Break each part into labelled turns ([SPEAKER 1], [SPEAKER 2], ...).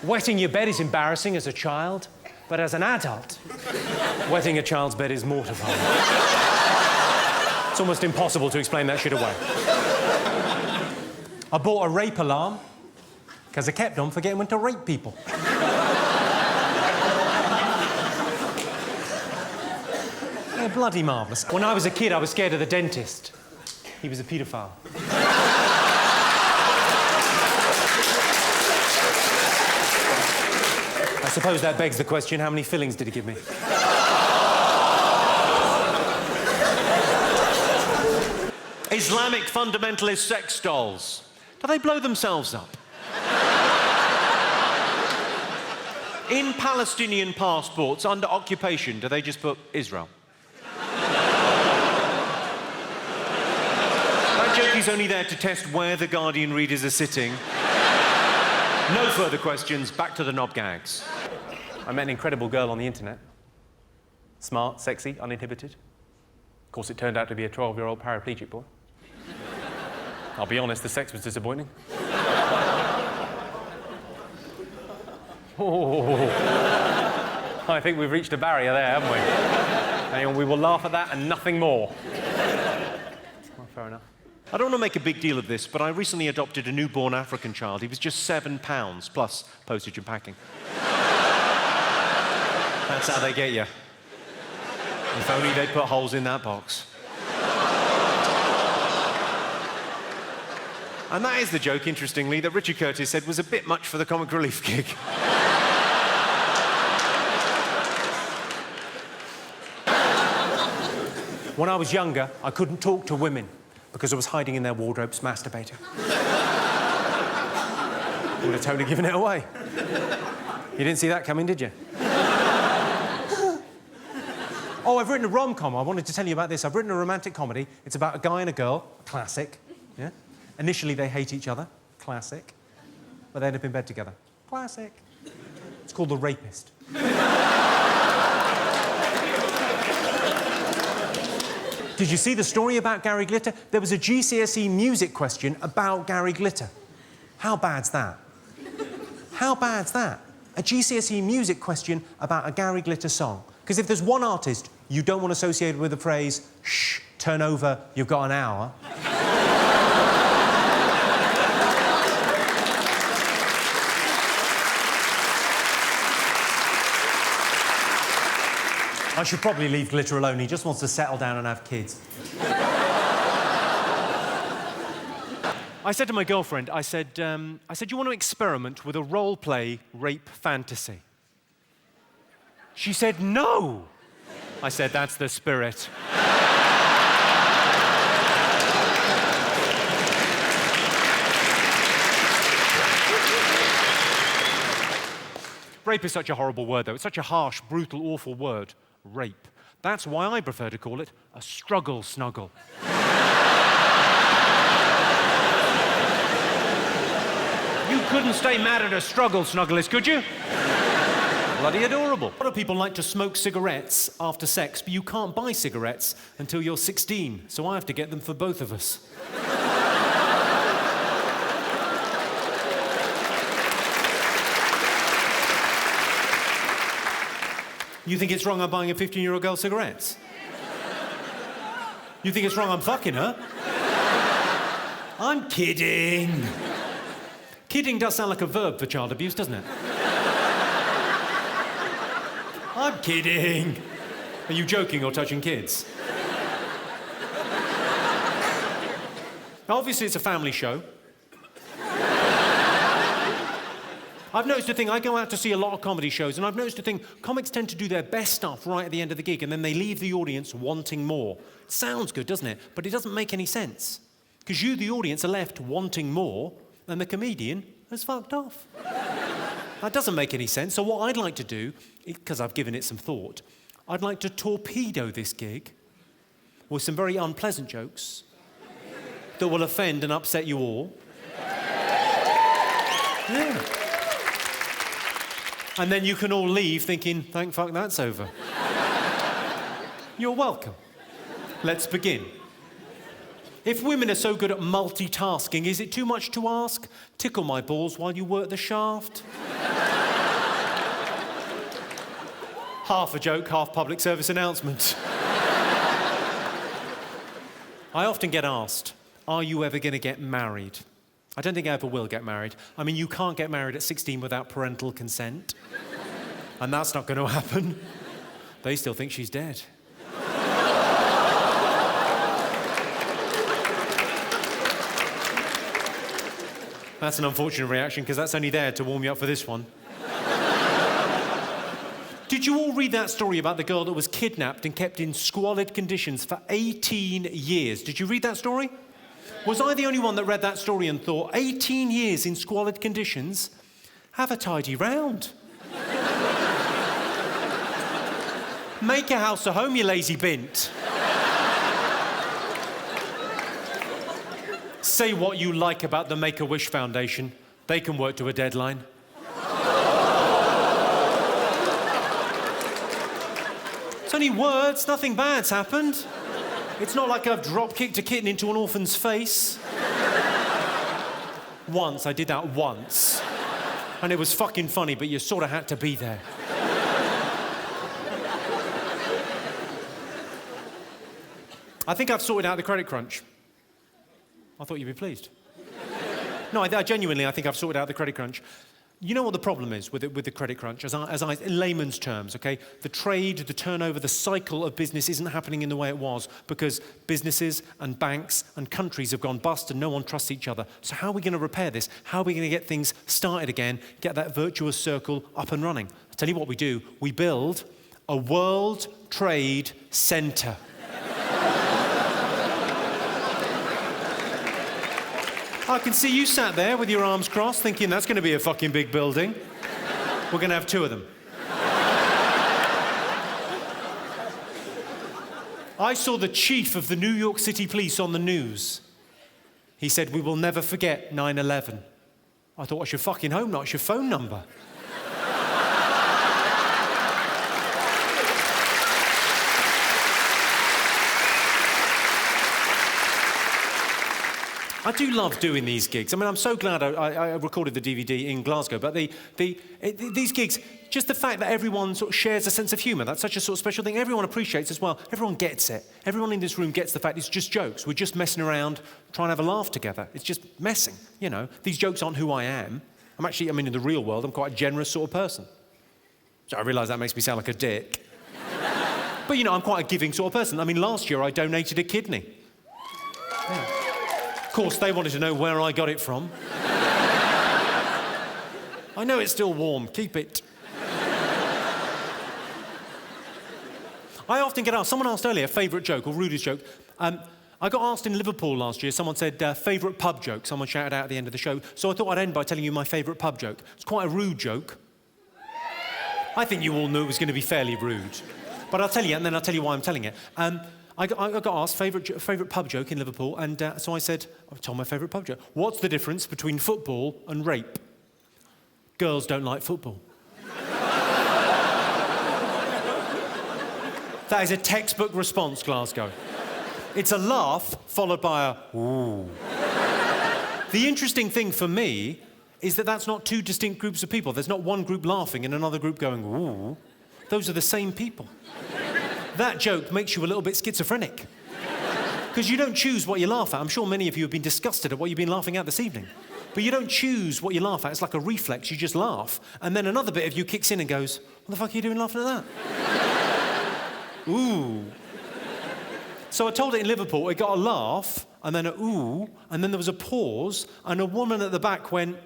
[SPEAKER 1] Wetting your bed is embarrassing as a child, but as an adult, wetting a child's bed is mortifying. It's almost impossible to explain that shit away. I bought a rape alarm because I kept on forgetting when to rape people. Yeah, bloody marvellous. When I was a kid, I was scared of the dentist. He was a paedophile. I suppose that begs the question, how many fillings did he give me?
[SPEAKER 2] Islamic fundamentalist sex dolls. Do they blow themselves up? In Palestinian passports under occupation, do they just put Israel? That joke is only there to test where the Guardian readers are sitting. No further questions, back to the knob gags.
[SPEAKER 1] I met an incredible girl on the internet. Smart, sexy, uninhibited. Of course, it turned out to be a 12-year-old paraplegic boy. I'll be honest, the sex was disappointing. Oh, I think we've reached a barrier there, haven't we? And we will laugh at that and nothing more. Well, fair enough.
[SPEAKER 2] I don't want to make a big deal of this, but I recently adopted a newborn African child. He was just £7, plus postage and packing. That's how they get you. If only they'd put holes in that box. And that is the joke, interestingly, that Richard Curtis said was a bit much for the comic relief gig.
[SPEAKER 1] When I was younger, I couldn't talk to women because I was hiding in their wardrobes masturbating. Would have totally given it away. You didn't see that coming, did you? Oh, I've written a rom-com. I wanted to tell you about this. I've written a romantic comedy. It's about a guy and a girl. Classic. Yeah? Initially, they hate each other. Classic. But they end up in bed together. Classic. It's called The Rapist. Did you see the story about Gary Glitter? There was a GCSE music question about Gary Glitter. How bad's that? How bad's that? A GCSE music question about a Gary Glitter song. Because if there's one artist you don't want associated with the phrase, shh, turn over, you've got an hour. I should probably leave Glitter alone. He just wants to settle down and have kids.
[SPEAKER 2] I said to my girlfriend, I said, you want to experiment with a role-play rape fantasy? She said, no. I said, that's the spirit. Rape is such a horrible word, though. It's such a harsh, brutal, awful word. Rape. That's why I prefer to call it a struggle snuggle. You couldn't stay mad at a struggle snugglist, could you? Bloody adorable. A lot of people like to smoke cigarettes after sex, but you can't buy cigarettes until you're 16, so I have to get them for both of us. You think it's wrong I'm buying a 15-year-old girl cigarettes? You think it's wrong I'm fucking her? I'm kidding. Kidding does sound like a verb for child abuse, doesn't it? I'm kidding. Are you joking or touching kids? Obviously, it's a family show. I've noticed a thing, I go out to see a lot of comedy shows, and I've noticed a thing, comics tend to do their best stuff right at the end of the gig, and then they leave the audience wanting more. It sounds good, doesn't it? But it doesn't make any sense. Because you, the audience, are left wanting more, and the comedian has fucked off. That doesn't make any sense, so what I'd like to do, because I've given it some thought, I'd like to torpedo this gig with some very unpleasant jokes that will offend and upset you all. Yeah. And then you can all leave thinking, thank fuck that's over. You're welcome. Let's begin. If women are so good at multitasking, is it too much to ask? Tickle my balls while you work the shaft? Half a joke, half public service announcement. I often get asked, are you ever going to get married? I don't think I ever will get married. I mean, you can't get married at 16 without parental consent. And that's not going to happen. They still think she's dead. That's an unfortunate reaction, because that's only there to warm you up for this one. Did you all read that story about the girl that was kidnapped and kept in squalid conditions for 18 years? Did you read that story? Was I the only one that read that story and thought, 18 years in squalid conditions? Have a tidy round. Make a house a home, you lazy bint. Say what you like about the Make-A-Wish Foundation. They can work to a deadline. It's only words, nothing bad's happened. It's not like I've drop-kicked a kitten into an orphan's face. Once, I did that once. And it was fucking funny, but you sort of had to be there. I think I've sorted out the credit crunch. I thought you'd be pleased. No, I genuinely, I think I've sorted out the credit crunch. You know what the problem is with the credit crunch, in layman's terms, okay? The trade, the turnover, the cycle of business isn't happening in the way it was because businesses and banks and countries have gone bust and no one trusts each other. So how are we going to repair this? How are we going to get things started again, get that virtuous circle up and running? I'll tell you what we do. We build a World Trade Center. I can see you sat there with your arms crossed thinking that's going to be a fucking big building. We're going to have 2 of them. I saw the chief of the New York City Police on the news. He said, we will never forget 9/11. I thought, what's your fucking home, not your phone number? I do love doing these gigs. I mean, I'm so glad I recorded the DVD in Glasgow, but these gigs, just the fact that everyone sort of shares a sense of humour, that's such a sort of special thing. Everyone appreciates as well. Everyone gets it. Everyone in this room gets the fact it's just jokes. We're just messing around, trying to have a laugh together. It's just messing, you know. These jokes aren't who I am. In the real world, I'm quite a generous sort of person. So I realise that makes me sound like a dick. But, you know, I'm quite a giving sort of person. I mean, last year I donated a kidney. Yeah. Of course, they wanted to know where I got it from. I know it's still warm. Keep it. I often get asked, someone asked earlier, favourite joke or rudest joke. I got asked in Liverpool last year, someone said, favourite pub joke. Someone shouted out at the end of the show. So I thought I'd end by telling you my favourite pub joke. It's quite a rude joke. I think you all knew it was going to be fairly rude. But I'll tell you, and then I'll tell you why I'm telling it. I got asked favourite pub joke in Liverpool, and so I said, I told my favourite pub joke. What's the difference between football and rape? Girls don't like football. That is a textbook response, Glasgow. It's a laugh followed by a ooh. The interesting thing for me is that that's not 2 distinct groups of people. There's not one group laughing and another group going ooh. Those are the same people. That joke makes you a little bit schizophrenic. Because you don't choose what you laugh at. I'm sure many of you have been disgusted at what you've been laughing at this evening. But you don't choose what you laugh at. It's like a reflex. You just laugh. And then another bit of you kicks in and goes, what the fuck are you doing laughing at that? Ooh. So I told it in Liverpool. It got a laugh, and then a ooh, and then there was a pause, and a woman at the back went,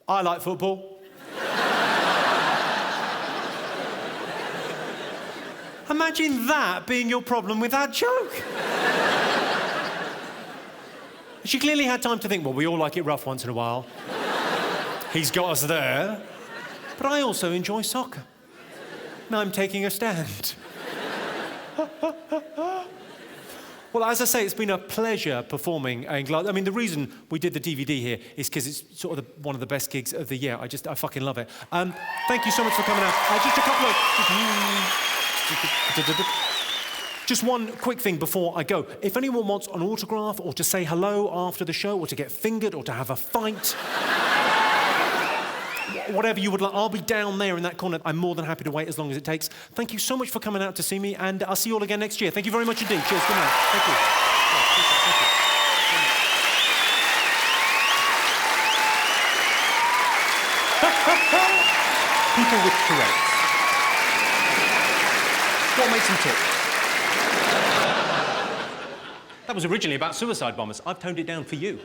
[SPEAKER 2] I like football. Imagine that being your problem with that joke. She clearly had time to think, well, we all like it rough once in a while. He's got us there. But I also enjoy soccer. Now I'm taking a stand. Well, as I say, it's been a pleasure performing in Glasgow. I mean, the reason we did the DVD here is because it's sort of one of the best gigs of the year. I fucking love it. Thank you so much for coming out. Just a couple of... Just one quick thing before I go. If anyone wants an autograph or to say hello after the show or to get fingered or to have a fight, whatever you would like, I'll be down there in that corner. I'm more than happy to wait as long as it takes. Thank you so much for coming out to see me, and I'll see you all again next year. Thank you very much indeed. Cheers. Good night. Thank you.
[SPEAKER 1] People with Tourette's. What makes them tick? That was originally about suicide bombers. I've toned it down for you.